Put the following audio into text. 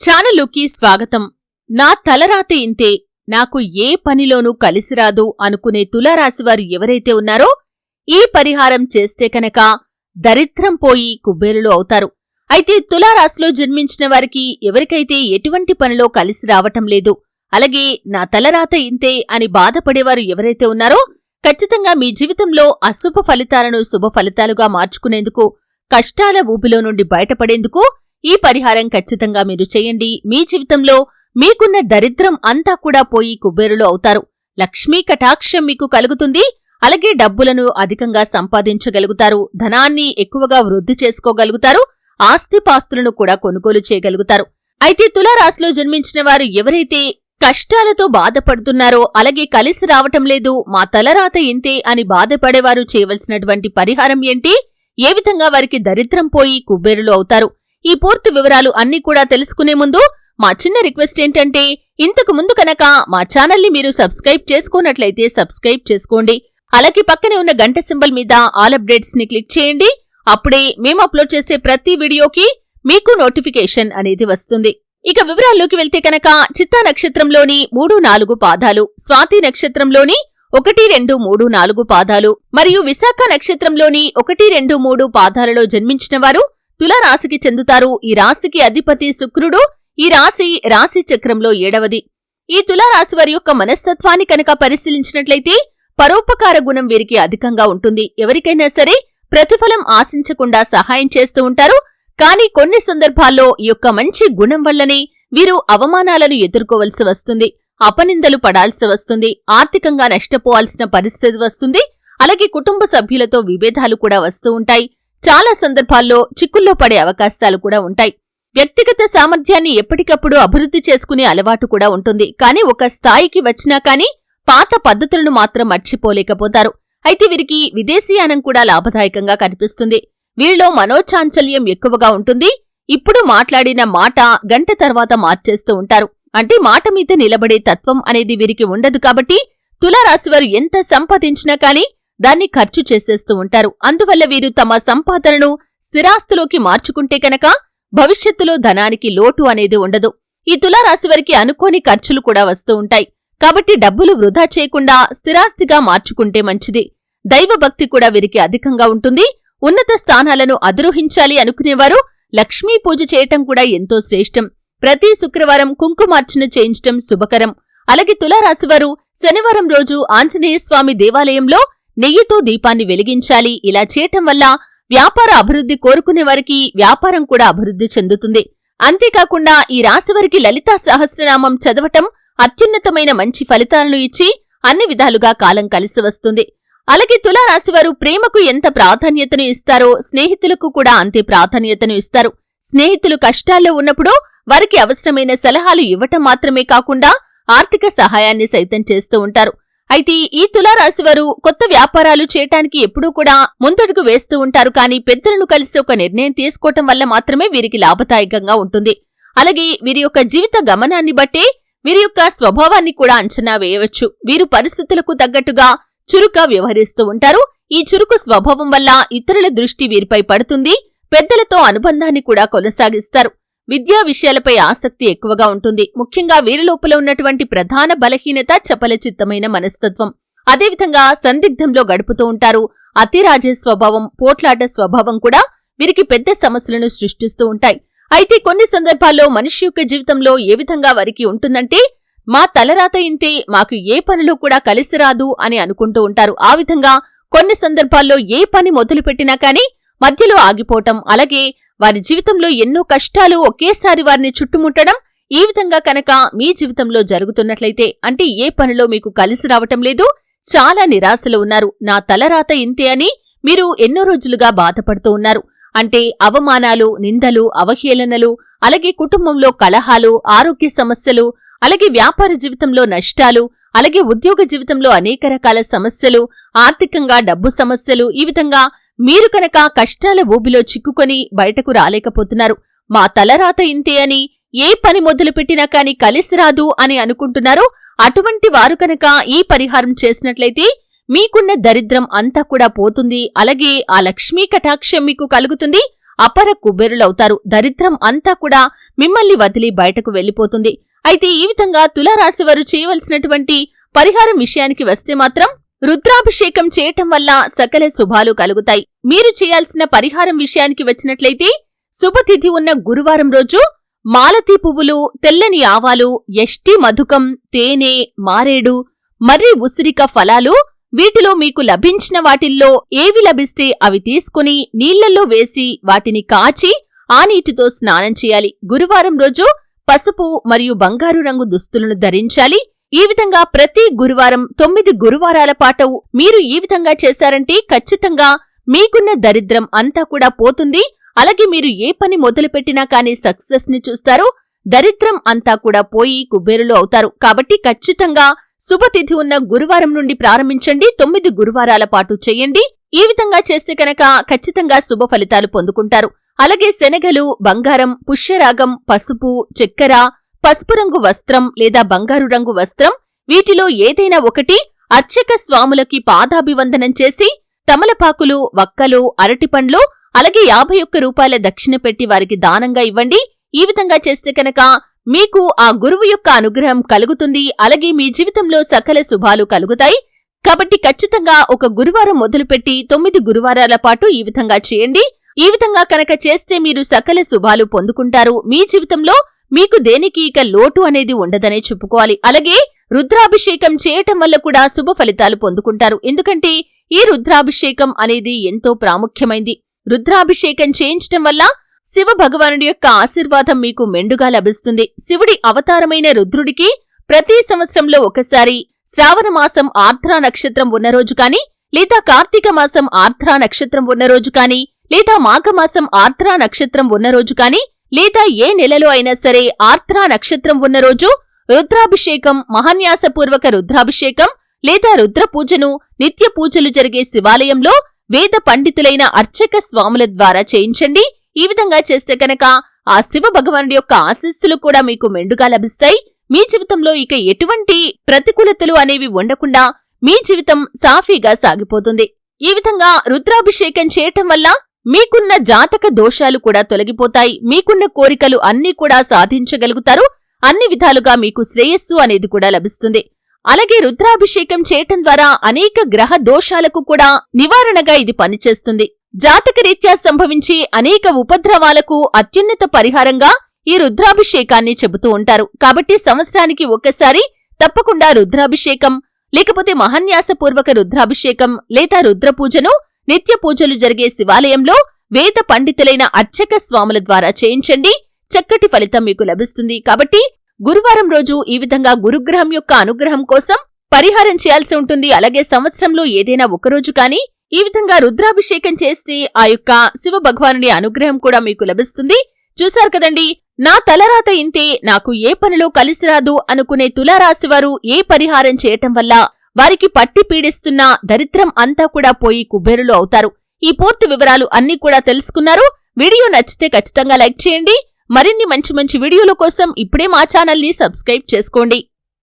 ఛానలుకి స్వాగతం. నా తలరాత ఇంతే, నాకు ఏ పనిలోనూ కలిసిరాదు అనుకునే తులారాశివారు ఎవరైతే ఉన్నారో ఈ పరిహారం చేస్తే కనుక దరిద్రం పోయి కుబేరులు అవుతారు. అయితే తులారాశిలో జన్మించిన వారికి ఎవరికైతే ఎటువంటి పనిలో కలిసి రావటం లేదు, అలాగే నా తలరాత ఇంతే అని బాధపడేవారు ఎవరైతే ఉన్నారో ఖచ్చితంగా మీ జీవితంలో అశుభ ఫలితాలను శుభ ఫలితాలుగా మార్చుకునేందుకు, కష్టాల ఊబిలో నుండి బయటపడేందుకు ఈ పరిహారం ఖచ్చితంగా మీరు చేయండి. మీ జీవితంలో మీకున్న దరిద్రం అంతా కూడా పోయి కుబేరులు అవుతారు. లక్ష్మీ కటాక్షం మీకు కలుగుతుంది. అలాగే డబ్బులను అధికంగా సంపాదించగలుగుతారు. ధనాన్ని ఎక్కువగా వృద్ధి చేసుకోగలుగుతారు. ఆస్తిపాస్తులను కూడా కొనుగోలు చేయగలుగుతారు. అయితే తులారాశిలో జన్మించిన వారు ఎవరైతే కష్టాలతో బాధపడుతున్నారో, అలాగే కలిసి రావటం లేదు, మా తలరాత ఇంతే అని బాధపడేవారు చేయవలసినటువంటి పరిహారం ఏంటి, ఏ విధంగా వారికి దరిద్రం పోయి కుబేరులు అవుతారు, ఈ పూర్తి వివరాలు అన్నీ కూడా తెలుసుకునే ముందు మా చిన్న రిక్వెస్ట్ ఏంటంటే, ఇంతకు ముందు కనుక మా ఛానల్ని మీరు సబ్స్క్రైబ్ చేసుకోనట్లయితే సబ్స్క్రైబ్ చేసుకోండి. అలాగే పక్కనే ఉన్న గంట సింబల్ మీద ఆల్ అప్డేట్స్ ని క్లిక్ చేయండి. అప్పుడే మేము అప్లోడ్ చేసే ప్రతి వీడియోకి మీకు నోటిఫికేషన్ అనేది వస్తుంది. ఇక వివరాల్లోకి వెళ్తే కనుక చిత్తా నక్షత్రంలోని 3-4 పాదాలు, స్వాతి నక్షత్రంలోని 1-2-3-4 పాదాలు మరియు విశాఖ నక్షత్రంలోని 1-2-3 పాదాలలో జన్మించిన వారు తులారాశికి చెందుతారు. ఈ రాశికి అధిపతి శుక్రుడు. ఈ రాశి చక్రంలో 7వది. ఈ తులారాశి వారి యొక్క మనస్తత్వాన్ని కనుక పరిశీలించినట్లయితే పరోపకార గుణం వీరికి అధికంగా ఉంటుంది. ఎవరికైనా సరే ప్రతిఫలం ఆశించకుండా సహాయం చేస్తూ ఉంటారు. కానీ కొన్ని సందర్భాల్లో ఈ యొక్క మంచి గుణం వల్లనే వీరు అవమానాలను ఎదుర్కోవలసి వస్తుంది, అపనిందలు పడాల్సి వస్తుంది, ఆర్థికంగా నష్టపోవాల్సిన పరిస్థితి వస్తుంది. అలాగే కుటుంబ సభ్యులతో విభేదాలు కూడా వస్తూ ఉంటాయి. చాలా సందర్భాల్లో చిక్కుల్లో పడే అవకాశాలు కూడా ఉంటాయి. వ్యక్తిగత సామర్థ్యాన్ని ఎప్పటికప్పుడు అభివృద్ధి చేసుకునే అలవాటు కూడా ఉంటుంది. కానీ ఒక స్థాయికి వచ్చినా కానీ పాత పద్ధతులను మాత్రం మర్చిపోలేకపోతారు. అయితే వీరికి విదేశీయానం కూడా లాభదాయకంగా కనిపిస్తుంది. వీరిలో మనోచాంచల్యం ఎక్కువగా ఉంటుంది. ఇప్పుడు మాట్లాడిన మాట గంట తర్వాత మార్చేస్తూ ఉంటారు. అంటే మాట మీద నిలబడే తత్వం అనేది వీరికి ఉండదు. కాబట్టి తులారాశివారు ఎంత సంపాదించినా కానీ దాన్ని ఖర్చు చేసేస్తూ ఉంటారు. అందువల్ల వీరు తమ సంపాదనను స్థిరాస్తులోకి మార్చుకుంటే కనుక భవిష్యత్తులో ధనానికి లోటు అనేది ఉండదు. ఈ తులారాశివారికి అనుకోని ఖర్చులు కూడా వస్తూ ఉంటాయి. కాబట్టి డబ్బులు వృధా చేయకుండా స్థిరాస్తిగా మార్చుకుంటే మంచిది. దైవభక్తి కూడా వీరికి అధికంగా ఉంటుంది. ఉన్నత స్థానాలను అధిరోహించాలి అనుకునేవారు లక్ష్మీ పూజ చేయటం కూడా ఎంతో శ్రేష్టం. ప్రతి శుక్రవారం కుంకుమార్చన చేయించటం శుభకరం. అలాగే తులారాశివారు శనివారం రోజు ఆంజనేయస్వామి దేవాలయంలో నెయ్యితో దీపాన్ని వెలిగించాలి. ఇలా చేయటం వల్ల వ్యాపార అభివృద్ధి కోరుకునే వారికి వ్యాపారం కూడా అభివృద్ధి చెందుతుంది. అంతేకాకుండా ఈ రాశివారికి లలితా సహస్రనామం చదవటం అత్యున్నతమైన మంచి ఫలితాలను ఇచ్చి అన్ని విధాలుగా కాలం కలిసి వస్తుంది. అలాగే తులారాశివారు ప్రేమకు ఎంత ప్రాధాన్యతను ఇస్తారో స్నేహితులకు కూడా అంతే ప్రాధాన్యతను ఇస్తారు. స్నేహితులు కష్టాల్లో ఉన్నప్పుడు వారికి అవసరమైన సలహాలు ఇవ్వటం మాత్రమే కాకుండా ఆర్థిక సహాయాన్ని సైతం చేస్తూ ఉంటారు. అయితే ఈ తులారాశివారు కొత్త వ్యాపారాలు చేయటానికి ఎప్పుడూ కూడా ముందడుగు వేస్తూ ఉంటారు. కానీ పెద్దలను కలిసి ఒక నిర్ణయం తీసుకోవటం వల్ల మాత్రమే వీరికి లాభదాయకంగా ఉంటుంది. అలాగే వీరి యొక్క జీవిత గమనాన్ని బట్టే వీరి యొక్క స్వభావాన్ని కూడా అంచనా వేయవచ్చు. వీరు పరిస్థితులకు తగ్గట్టుగా చురుగ్గా వ్యవహరిస్తూ ఉంటారు. ఈ చురుకు స్వభావం వల్ల ఇతరుల దృష్టి వీరిపై పడుతుంది. పెద్దలతో అనుబంధాన్ని కూడా కొనసాగిస్తారు. విద్యా విషయాలపై ఆసక్తి ఎక్కువగా ఉంటుంది. ముఖ్యంగా వీరి లోపల ఉన్నటువంటి ప్రధాన బలహీనత చపలచిత్తమైన మనస్తత్వం. అదేవిధంగా సందిగ్ధంలో గడుపుతూ ఉంటారు. అతిరాజే స్వభావం, పోట్లాట స్వభావం కూడా వీరికి పెద్ద సమస్యలను సృష్టిస్తూ ఉంటాయి. అయితే కొన్ని సందర్భాల్లో మనిషి యొక్క జీవితంలో ఏ విధంగా వారికి ఉంటుందంటే, మా తలరాత ఇంతే, మాకు ఏ పనిలో కూడా కలిసి రాదు అని అనుకుంటూ ఉంటారు. ఆ విధంగా కొన్ని సందర్భాల్లో ఏ పని మొదలుపెట్టినా కానీ మధ్యలో ఆగిపోవటం, అలాగే వారి జీవితంలో ఎన్నో కష్టాలు ఒకేసారి వారిని చుట్టుముట్టడం, ఈ విధంగా కనుక మీ జీవితంలో జరుగుతున్నట్లయితే, అంటే ఏ పనిలో మీకు కలిసి రావటం లేదు, చాలా నిరాశలో ఉన్నారు, నా తలరాత ఇంతే అని మీరు ఎన్నో రోజులుగా బాధపడుతూ ఉన్నారు. అంటే అవమానాలు, నిందలు, అవహేళనలు, అలాగే కుటుంబంలో కలహాలు, ఆరోగ్య సమస్యలు, అలాగే వ్యాపార జీవితంలో నష్టాలు, అలాగే ఉద్యోగ జీవితంలో అనేక రకాల సమస్యలు, ఆర్థికంగా డబ్బు సమస్యలు, ఈ విధంగా మీరు కనుక కష్టాల ఊబిలో చిక్కుకొని బయటకు రాలేకపోతున్నారు. మా తలరాత ఇంతే అని ఏ పని మొదలుపెట్టినా కానీ కలిసి రాదు అని అనుకుంటున్నారో అటువంటి వారు కనుక ఈ పరిహారం చేసినట్లయితే మీకున్న దరిద్రం అంతా కూడా పోతుంది. అలాగే ఆ లక్ష్మీ కటాక్షం మీకు కలుగుతుంది. అపర కుబేరులవుతారు. దరిద్రం అంతా కూడా మిమ్మల్ని వదిలి బయటకు వెళ్లిపోతుంది. అయితే ఈ విధంగా తులారాశివారు చేయవలసినటువంటి పరిహారం విషయానికి వస్తే మాత్రం రుద్రాభిషేకం చేయటం వల్ల సకల శుభాలు కలుగుతాయి. మీరు చేయాల్సిన పరిహారం విషయానికి వచ్చినట్లయితే శుభతిథి ఉన్న గురువారం రోజు మాలతీ పువ్వులు, తెల్లని ఆవాలు, యష్టి మధుకం, తేనె, మారేడు, మర్రి ఉసిరిక ఫలాలు, వీటిలో మీకు లభించిన వాటిల్లో ఏవి లభిస్తే అవి తీసుకుని నీళ్లలో వేసి వాటిని కాచి ఆ నీటితో స్నానం చేయాలి. గురువారం రోజు పసుపు మరియు బంగారు రంగు దుస్తులను ధరించాలి. ఈ విధంగా ప్రతి గురువారం 9 గురువారాల పాటు మీరు ఈ విధంగా చేశారంటే ఖచ్చితంగా మీకున్న దరిద్రం అంతా కూడా పోతుంది. అలాగే మీరు ఏ పని మొదలుపెట్టినా కానీ సక్సెస్ ని చూస్తారు. దరిద్రం అంతా కూడా పోయి కుబేరులు అవుతారు. కాబట్టి ఖచ్చితంగా శుభతిథి ఉన్న గురువారం నుండి ప్రారంభించండి. 9 గురువారాల పాటు చేయండి. ఈ విధంగా చేస్తే కనుక ఖచ్చితంగా శుభ ఫలితాలు పొందుకుంటారు. అలాగే శనగలు, బంగారం, పుష్యరాగం, పసుపు, చక్కెర, పసుపు రంగు వస్త్రం లేదా బంగారు రంగు వస్త్రం, వీటిలో ఏదైనా ఒకటి అర్చక స్వాములకి పాదాభివందనం చేసి తమలపాకులు, వక్కలు, అరటిపండ్లు, అలాగే 51 రూపాయల దక్షిణ పెట్టి వారికి దానంగా ఇవ్వండి. ఈ విధంగా చేస్తే కనుక మీకు ఆ గురువు యొక్క అనుగ్రహం కలుగుతుంది. అలాగే మీ జీవితంలో సకల శుభాలు కలుగుతాయి. కాబట్టి ఖచ్చితంగా ఒక గురువారం మొదలుపెట్టి 9 గురువారాల పాటు ఈ విధంగా చేయండి. ఈ విధంగా కనుక చేస్తే మీరు సకల శుభాలు పొందుకుంటారు. మీ జీవితంలో మీకు దేనికి ఇక లోటు అనేది ఉండదనే చెప్పుకోవాలి. అలాగే రుద్రాభిషేకం చేయటం వల్ల కూడా శుభ ఫలితాలు పొందుకుంటారు. ఎందుకంటే ఈ రుద్రాభిషేకం అనేది ఎంతో ప్రాముఖ్యమైంది. రుద్రాభిషేకం చేయించటం వల్ల శివ భగవానుడి యొక్క ఆశీర్వాదం మీకు మెండుగా లభిస్తుంది. శివుడి అవతారమైన రుద్రుడికి ప్రతి సంవత్సరంలో ఒకసారి శ్రావణ మాసం ఆర్ద్రా నక్షత్రం ఉన్న రోజు కాని, లేదా కార్తీక మాసం ఆర్ద్రా నక్షత్రం ఉన్న రోజు కాని, లేదా మాఘమాసం ఆర్ద్రా నక్షత్రం ఉన్న రోజు కాని, లేదా ఏ నెలలో అయినా సరే ఆర్ద్రా నక్షత్రం ఉన్న రోజు రుద్రాభిషేకం, మహాన్యాసపూర్వక రుద్రాభిషేకం లేదా రుద్ర పూజను నిత్య పూజలు జరిగే శివాలయంలో వేద పండితులైన అర్చక స్వాముల ద్వారా చేయించండి. ఈ విధంగా చేస్తే కనుక ఆ శివ భగవానుడి యొక్క ఆశీస్సులు కూడా మీకు మెండుగా లభిస్తాయి. మీ జీవితంలో ఇక ఎటువంటి ప్రతికూలతలు అనేవి ఉండకుండా మీ జీవితం సాఫీగా సాగిపోతుంది. ఈ విధంగా రుద్రాభిషేకం చేయటం వల్ల మీకున్న జాతక దోషాలు కూడా తొలగిపోతాయి. మీకున్న కోరికలు అన్నీ కూడా సాధించగలుగుతారు. అన్ని విధాలుగా మీకు శ్రేయస్సు అనేది కూడా లభిస్తుంది. అలాగే రుద్రాభిషేకం చేయటం ద్వారా అనేక గ్రహ దోషాలకు కూడా నివారణగా ఇది పనిచేస్తుంది. జాతకరీత్యా సంభవించే అనేక ఉపద్రవాలకు అత్యున్నత పరిహారంగా ఈ రుద్రాభిషేకాన్ని చెబుతూ ఉంటారు. కాబట్టి సంవత్సరానికి ఒక్కసారి తప్పకుండా రుద్రాభిషేకం, లేకపోతే మహాన్యాసపూర్వక రుద్రాభిషేకం లేదా రుద్రపూజను నిత్య పూజలు జరిగే శివాలయంలో వేద పండితులైన అర్చక స్వాముల ద్వారా చేయించండి. చక్కటి ఫలితం మీకు లభిస్తుంది. కాబట్టి గురువారం రోజు ఈ విధంగా గురుగ్రహం యొక్క అనుగ్రహం కోసం పరిహారం చేయాల్సి ఉంటుంది. అలాగే సంవత్సరంలో ఏదైనా ఒకరోజు కానీ ఈ విధంగా రుద్రాభిషేకం చేస్తే ఆ యొక్క శివ భగవానుడి అనుగ్రహం కూడా మీకు లభిస్తుంది. చూశారు కదండి, నా తలరాత ఇంతే, నాకు ఏ పనిలో కలిసిరాదు అనుకునే తులారాశివారు ఏ పరిహారం చేయటం వల్ల వారికి పట్టి పీడిస్తున్న దరిద్రం అంతా కూడా పోయి కుబేరులు అవుతారు. ఈ పూర్తి వివరాలు అన్నీ కూడా తెలుసుకున్నారు. వీడియో నచ్చితే ఖచ్చితంగా లైక్ చేయండి. మరిన్ని మంచి మంచి వీడియోల కోసం ఇప్పుడే మా ఛానల్ని సబ్స్క్రైబ్ చేసుకోండి.